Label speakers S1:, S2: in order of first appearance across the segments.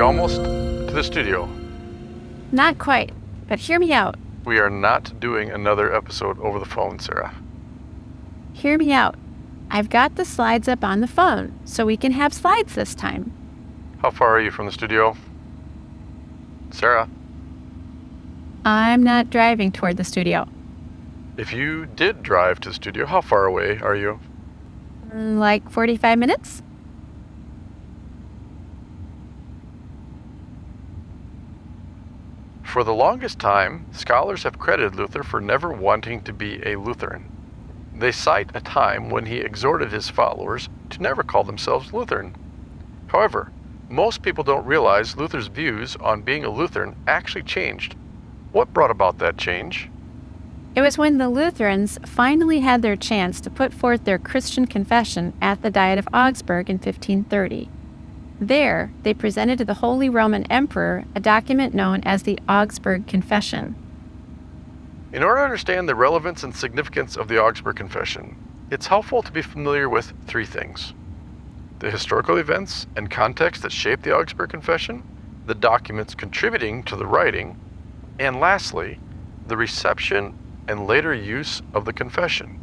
S1: almost to the studio.
S2: Not quite, but hear me out.
S1: We are not doing another episode over the phone, Sarah.
S2: Hear me out. I've got the slides up on the phone, so we can have slides this time.
S1: How far are you from the studio? Sarah?
S2: I'm not driving toward the studio.
S1: If you did drive to the studio, how far away are you?
S2: Like 45 minutes?
S1: For the longest time, scholars have credited Luther for never wanting to be a Lutheran. They cite a time when he exhorted his followers to never call themselves Lutheran. However, most people don't realize Luther's views on being a Lutheran actually changed. What brought about that change?
S2: It was when the Lutherans finally had their chance to put forth their Christian confession at the Diet of Augsburg in 1530. There, they presented to the Holy Roman Emperor a document known as the Augsburg Confession.
S1: In order to understand the relevance and significance of the Augsburg Confession, it's helpful to be familiar with three things: the historical events and context that shaped the Augsburg Confession, the documents contributing to the writing, and lastly, the reception and later use of the confession.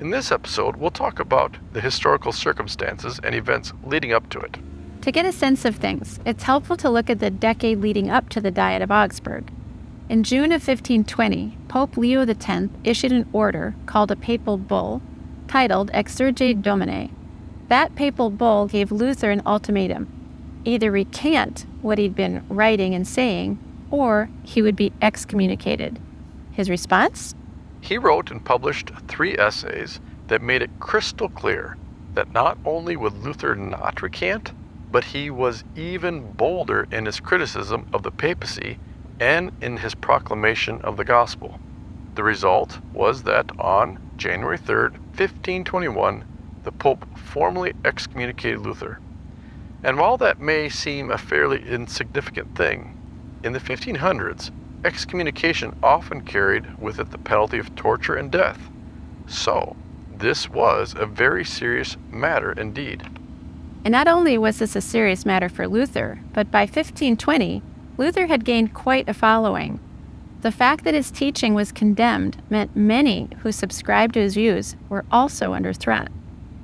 S1: In this episode, we'll talk about the historical circumstances and events leading up to it.
S2: To get a sense of things, it's helpful to look at the decade leading up to the Diet of Augsburg. In June of 1520, Pope Leo X issued an order called a papal bull, titled Exsurge Domine. That papal bull gave Luther an ultimatum: either recant what he'd been writing and saying, or he would be excommunicated. His response?
S1: He wrote and published 3 essays that made it crystal clear that not only would Luther not recant, but he was even bolder in his criticism of the papacy and in his proclamation of the gospel. The result was that on January 3rd, 1521, the Pope formally excommunicated Luther. And while that may seem a fairly insignificant thing, in the 1500s, excommunication often carried with it the penalty of torture and death. So, this was a very serious matter indeed.
S2: And not only was this a serious matter for Luther, but by 1520, Luther had gained quite a following. The fact that his teaching was condemned meant many who subscribed to his views were also under threat.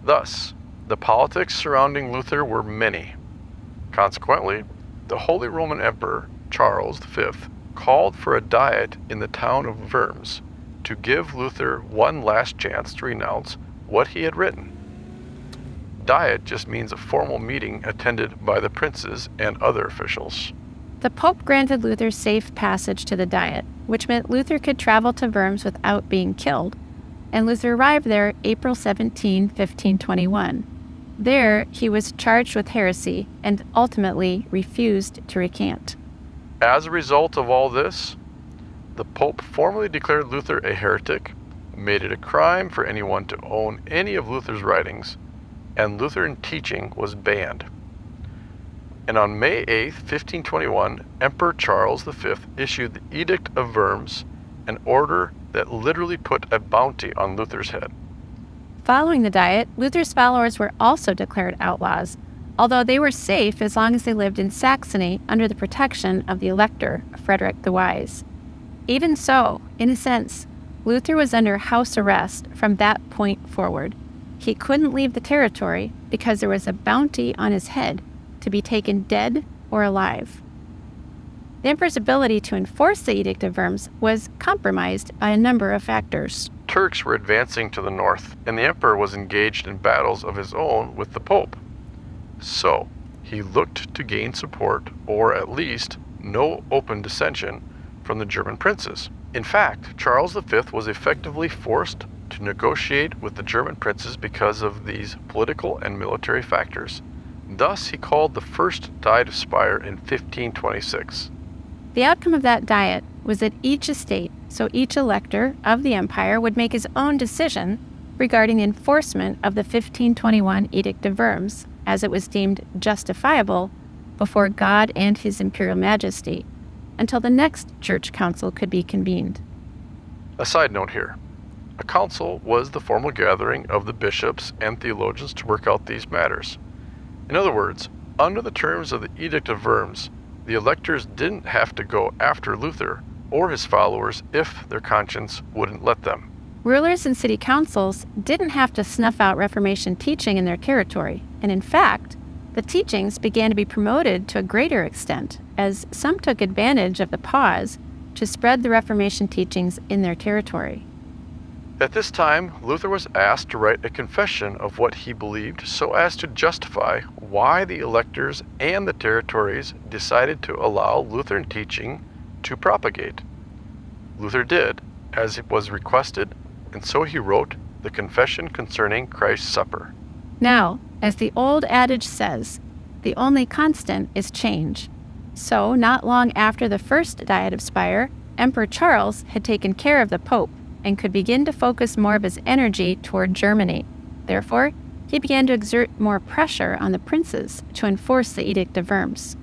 S1: Thus, the politics surrounding Luther were many. Consequently, the Holy Roman Emperor Charles V called for a diet in the town of Worms to give Luther one last chance to renounce what he had written. Diet just means a formal meeting attended by the princes and other officials.
S2: The Pope granted Luther safe passage to the Diet, which meant Luther could travel to Worms without being killed, and Luther arrived there April 17, 1521. There, he was charged with heresy and ultimately refused to recant.
S1: As a result of all this, the Pope formally declared Luther a heretic, made it a crime for anyone to own any of Luther's writings, and Lutheran teaching was banned. And on May 8, 1521, Emperor Charles V issued the Edict of Worms, an order that literally put a bounty on Luther's head.
S2: Following the Diet, Luther's followers were also declared outlaws, although they were safe as long as they lived in Saxony under the protection of the Elector, Frederick the Wise. Even so, in a sense, Luther was under house arrest from that point forward. He couldn't leave the territory because there was a bounty on his head to be taken dead or alive. The emperor's ability to enforce the Edict of Worms was compromised by a number of factors.
S1: Turks were advancing to the north, and the emperor was engaged in battles of his own with the Pope. So, he looked to gain support, or at least no open dissension, from the German princes. In fact, Charles V was effectively forced to negotiate with the German princes because of these political and military factors. Thus, he called the first Diet of Speyer in 1526.
S2: The outcome of that diet was that each estate, so each elector of the empire, would make his own decision regarding the enforcement of the 1521 Edict of Worms, as it was deemed justifiable before God and His Imperial Majesty, until the next church council could be convened.
S1: A side note here. A council was the formal gathering of the bishops and theologians to work out these matters. In other words, Under the terms of the Edict of Worms, the electors didn't have to go after Luther or his followers if their conscience wouldn't let them.
S2: Rulers and city councils didn't have to snuff out Reformation teaching in their territory, and in fact, the teachings began to be promoted to a greater extent, as some took advantage of the pause to spread the Reformation teachings in their territory.
S1: At this time, Luther was asked to write a confession of what he believed so as to justify why the electors and the territories decided to allow Lutheran teaching to propagate. Luther did, as it was requested, and so he wrote the Confession Concerning Christ's Supper.
S2: Now, as the old adage says, the only constant is change. So, not long after the first Diet of Speyer, Emperor Charles had taken care of the Pope and could begin to focus more of his energy toward Germany. Therefore, he began to exert more pressure on the princes to enforce the Edict of Worms.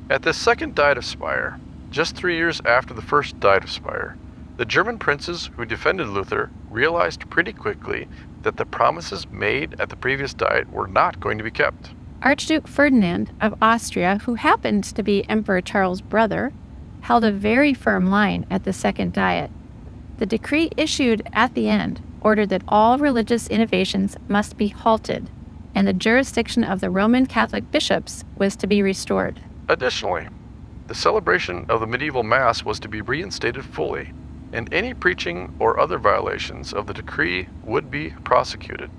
S1: At the second Diet of Speyer, just 3 years after the first Diet of Speyer, the German princes who defended Luther realized pretty quickly that the promises made at the previous Diet were not going to be kept.
S2: Archduke Ferdinand of Austria, who happened to be Emperor Charles' brother, held a very firm line at the Second Diet. The decree issued at the end ordered that all religious innovations must be halted, and the jurisdiction of the Roman Catholic bishops was to be restored.
S1: Additionally, the celebration of the medieval Mass was to be reinstated fully, and any preaching or other violations of the decree would be prosecuted.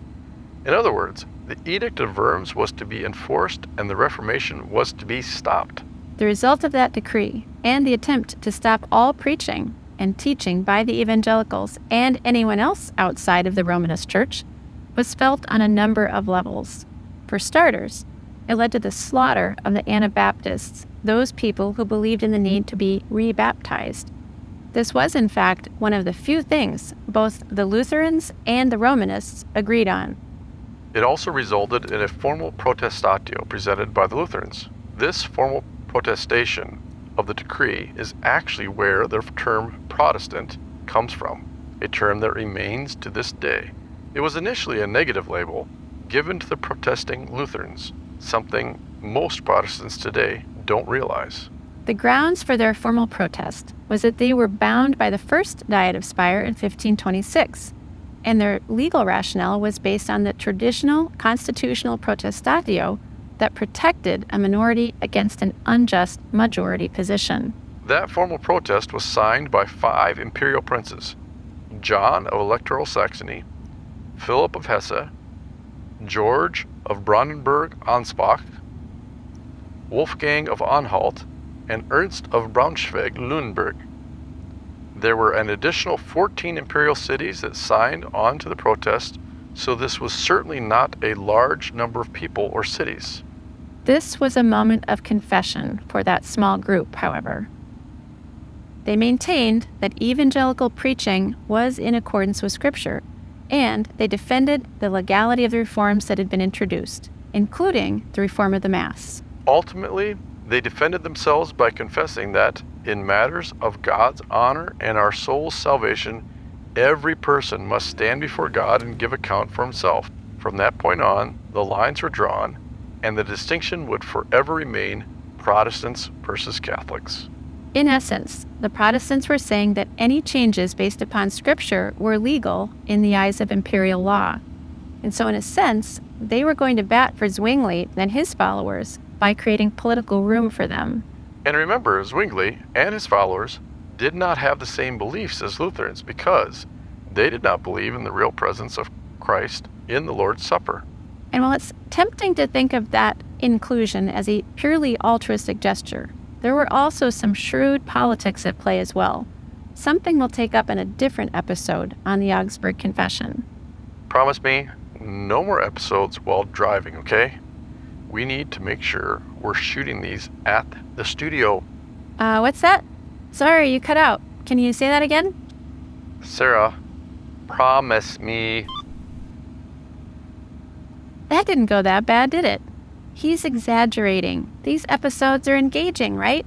S1: In other words, the Edict of Worms was to be enforced and the Reformation was to be stopped.
S2: The result of that decree, and the attempt to stop all preaching and teaching by the evangelicals and anyone else outside of the Romanist Church, was felt on a number of levels. For starters, it led to the slaughter of the Anabaptists, those people who believed in the need to be rebaptized. This was, in fact, one of the few things both the Lutherans and the Romanists agreed on.
S1: It also resulted in a formal protestatio presented by the Lutherans. This formal protestation of the decree is actually where the term Protestant comes from, a term that remains to this day. It was initially a negative label given to the protesting Lutherans, something most Protestants today don't realize.
S2: The grounds for their formal protest was that they were bound by the first Diet of Speyer in 1526, and their legal rationale was based on the traditional constitutional protestatio that protected a minority against an unjust majority position.
S1: That formal protest was signed by 5 imperial princes: John of Electoral Saxony, Philip of Hesse, George of Brandenburg-Ansbach, Wolfgang of Anhalt, and Ernst of Braunschweig-Lüneburg. There were an additional 14 imperial cities that signed on to the protest, so this was certainly not a large number of people or cities.
S2: This was a moment of confession for that small group, however. They maintained that evangelical preaching was in accordance with Scripture, and they defended the legality of the reforms that had been introduced, including the reform of the Mass.
S1: Ultimately, they defended themselves by confessing that, in matters of God's honor and our soul's salvation, every person must stand before God and give account for himself. From that point on, the lines were drawn, and the distinction would forever remain Protestants versus Catholics.
S2: In essence, the Protestants were saying that any changes based upon Scripture were legal in the eyes of imperial law. And so in a sense, they were going to bat for Zwingli and his followers by creating political room for them.
S1: And remember, Zwingli and his followers did not have the same beliefs as Lutherans because they did not believe in the real presence of Christ in the Lord's Supper.
S2: And while it's tempting to think of that inclusion as a purely altruistic gesture, there were also some shrewd politics at play as well, something we'll take up in a different episode on the Augsburg Confession.
S1: Promise me, no more episodes while driving, okay? We need to make sure we're shooting these at the studio.
S2: What's that? Sorry, you cut out. Can you say that again?
S1: Sarah, promise me.
S2: That didn't go that bad, did it? He's exaggerating. These episodes are engaging, right?